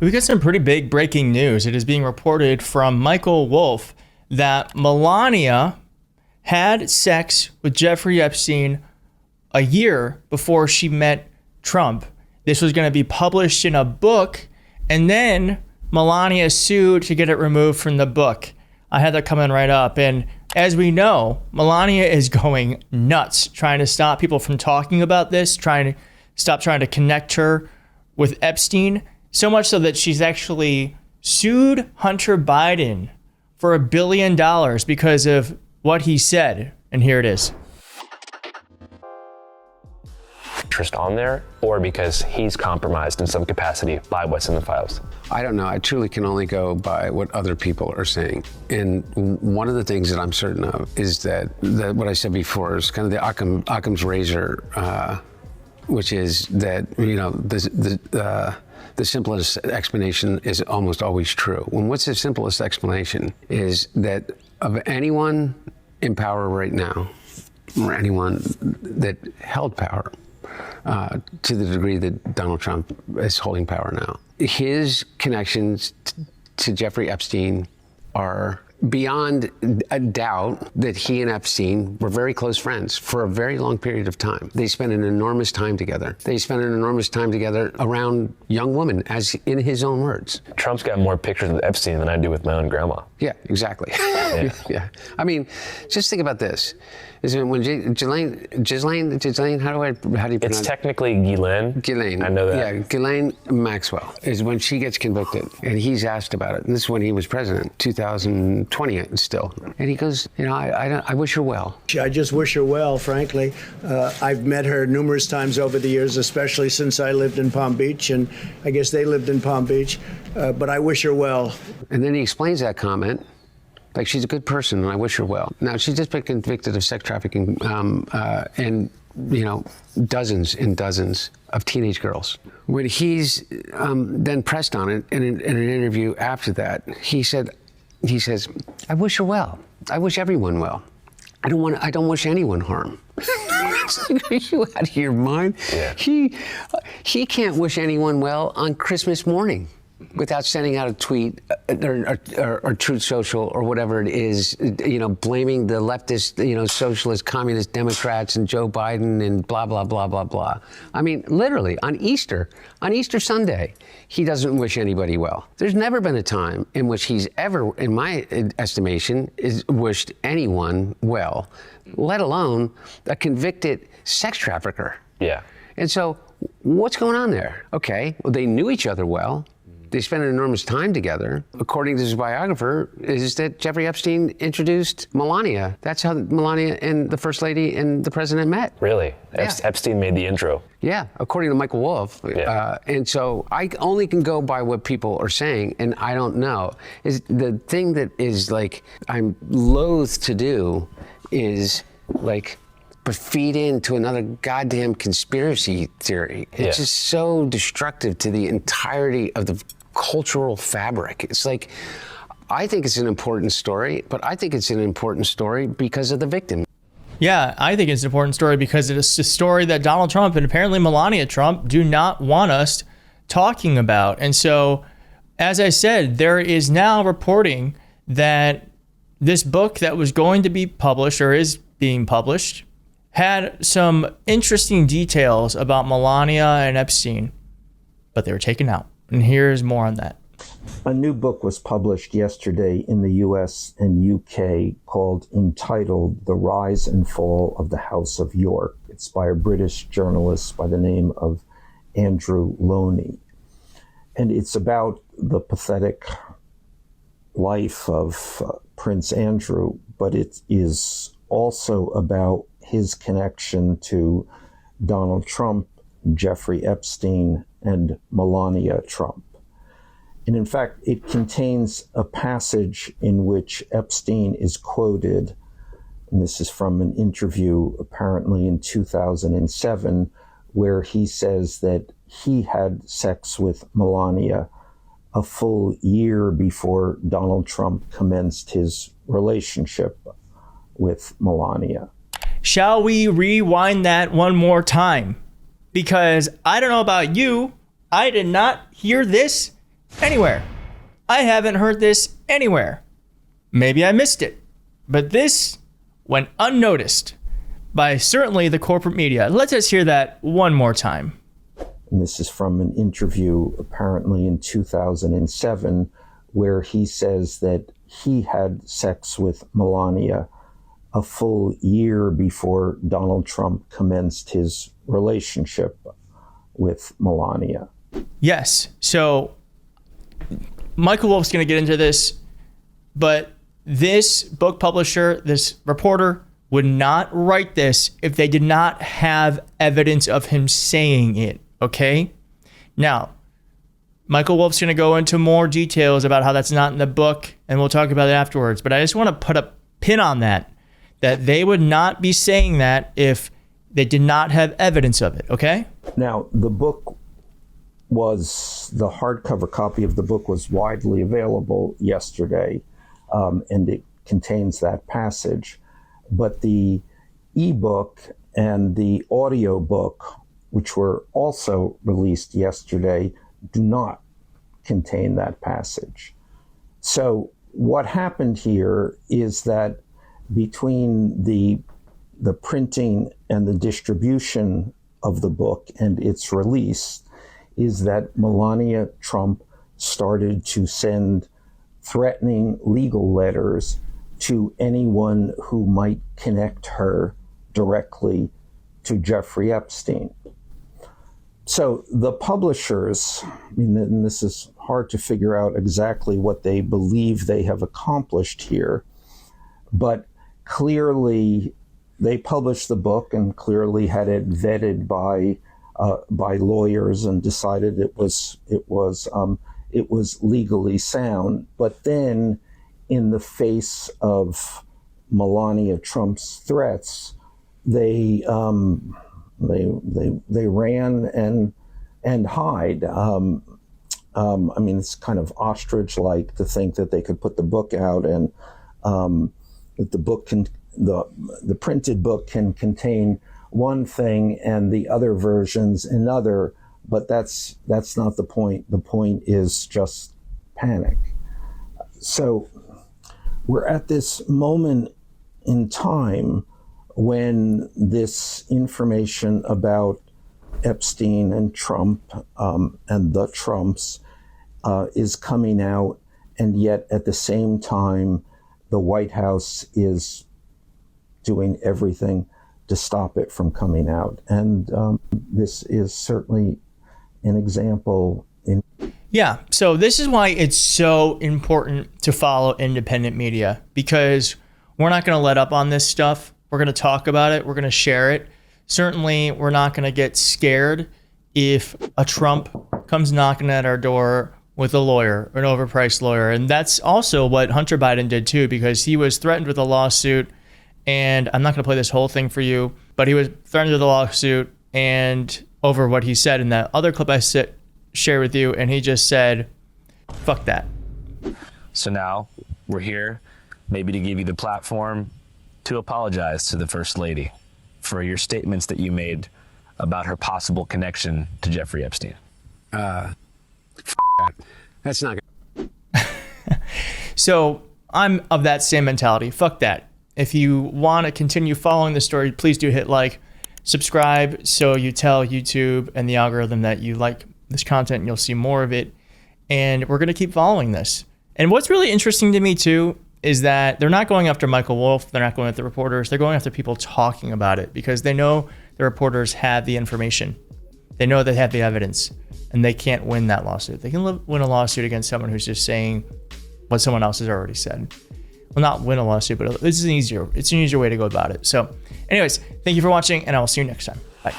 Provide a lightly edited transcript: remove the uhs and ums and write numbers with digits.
We got some pretty big breaking news. It is being reported from Michael Wolff that Melania had sex with Jeffrey Epstein a year before she met Trump. This was going to be published in a book, and then Melania sued to get it removed from the book. I had that coming right up. And as we know, Melania is going nuts trying to stop people from talking about this, trying to connect her with Epstein. So much so that she's actually sued Hunter Biden for $1 billion because of what he said. And here it is. Interest on there, or because he's compromised in some capacity by what's in the files? I don't know. I truly can only go by what other people are saying. And one of the things that I'm certain of is that what I said before is kind of the Occam's razor, which is that, you know, the simplest explanation is almost always true. And what's the simplest explanation is that of anyone in power right now, or anyone that held power, to the degree that Donald Trump is holding power now, his connections to Jeffrey Epstein are beyond a doubt that he and Epstein were very close friends for a very long period of time. They spent an enormous time together. They spent an enormous time together around young women, as in his own words. Trump's got more pictures with Epstein than I do with my own grandma. Yeah, exactly. Yeah. I mean, just think about this. Is when Ghislaine, how do you pronounce it? It's technically Ghislaine. I know that. Yeah, Ghislaine Maxwell is when she gets convicted, and he's asked about it. And this is when he was president, 2020 still. And he goes, you know, I wish her well. I just wish her well, frankly. I've met her numerous times over the years, especially since I lived in Palm Beach, and I guess they lived in Palm Beach. But I wish her well. And then he explains that comment. Like, she's a good person, and I wish her well. Now, she's just been convicted of sex trafficking and, you know, dozens and dozens of teenage girls. When he's then pressed on it in an interview after that, he says, I wish her well. I wish everyone well. I don't wish anyone harm. Are you out of your mind? Yeah. He can't wish anyone well on Christmas morning without sending out a tweet or Truth Social or whatever it is, you know, blaming the leftist, you know, socialist, communist Democrats and Joe Biden and blah, blah, blah, blah, blah. I mean, literally, on Easter Sunday, he doesn't wish anybody well. There's never been a time in which he's ever, in my estimation, is wished anyone well, let alone a convicted sex trafficker. Yeah. And so what's going on there? Okay, well, they knew each other well. They spent an enormous time together. According to his biographer, is that Jeffrey Epstein introduced Melania. That's how Melania and the First Lady and the President met. Really? Yeah. Epstein made the intro. Yeah, according to Michael Wolff. Yeah. And so I only can go by what people are saying, and I don't know. Is the thing that is, like, I'm loath to do is, like, but feed into another goddamn conspiracy theory. It's just so destructive to the entirety of the cultural fabric. It's like, I think it's an important story, but I think it's an important story because of the victim. Yeah, I think it's an important story because it's a story that Donald Trump and apparently Melania Trump do not want us talking about. And so, as I said, there is now reporting that this book that was going to be published or is being published had some interesting details about Melania and Epstein, but they were taken out. And here's more on that. A new book was published yesterday in the US and UK entitled The Rise and Fall of the House of York. It's by a British journalist by the name of Andrew Loney. And it's about the pathetic life of Prince Andrew, but it is also about his connection to Donald Trump, Jeffrey Epstein, and Melania Trump. And in fact, it contains a passage in which Epstein is quoted, and this is from an interview apparently in 2007, where he says that he had sex with Melania a full year before Donald Trump commenced his relationship with Melania. Shall we rewind that one more time? Because I don't know about you, I did not hear this anywhere. I haven't heard this anywhere. Maybe I missed it, but this went unnoticed by certainly the corporate media. Let's just hear that one more time. And this is from an interview apparently in 2007, where he says that he had sex with Melania a full year before Donald Trump commenced his relationship with Melania. Yes. So Michael Wolff's going to get into this, but this book publisher, this reporter, would not write this if they did not have evidence of him saying it, okay? Now, Michael Wolff's going to go into more details about how that's not in the book, and we'll talk about it afterwards. But I just want to put a pin on that they would not be saying that if they did not have evidence of it, okay? Now, the book the hardcover copy of the book was widely available yesterday, and it contains that passage. But the ebook and the audio book, which were also released yesterday, do not contain that passage. So what happened here is that between the printing and the distribution of the book and its release is that Melania Trump started to send threatening legal letters to anyone who might connect her directly to Jeffrey Epstein. So the publishers, and this is hard to figure out exactly what they believe they have accomplished here, but clearly they published the book and clearly had it vetted by lawyers and decided it was legally sound. But then, in the face of Melania Trump's threats, they ran and hide. I mean, it's kind of ostrich-like to think that they could put the book out and that the printed book can contain one thing and the other versions another, but that's not the point. The point is just panic. So we're at this moment in time when this information about Epstein and Trump and the Trumps is coming out, and yet at the same time, the White House is doing everything to stop it from coming out. And this is certainly an example. Yeah, so this is why it's so important to follow independent media, because we're not going to let up on this stuff. We're going to talk about it. We're going to share it. Certainly, we're not going to get scared if a Trump comes knocking at our door with a lawyer, an overpriced lawyer. And that's also what Hunter Biden did too, because he was threatened with a lawsuit. And I'm not going to play this whole thing for you, but he was threatened with a lawsuit and over what he said in that other clip I share with you. And he just said, fuck that. So now we're here maybe to give you the platform to apologize to the First Lady for your statements that you made about her possible connection to Jeffrey Epstein. That's not good. So I'm of that same mentality. Fuck that. If you want to continue following the story, please do hit like, subscribe, so you tell YouTube and the algorithm that you like this content and you'll see more of it. And we're going to keep following this. And what's really interesting to me too is that they're not going after Michael Wolff. They're not going after reporters. They're going after people talking about it because they know the reporters have the information. They know they have the evidence, and they can't win that lawsuit. They can win a lawsuit against someone who's just saying what someone else has already said. Well, not win a lawsuit, but it's an easier way to go about it. So anyways, thank you for watching, and I will see you next time. Bye.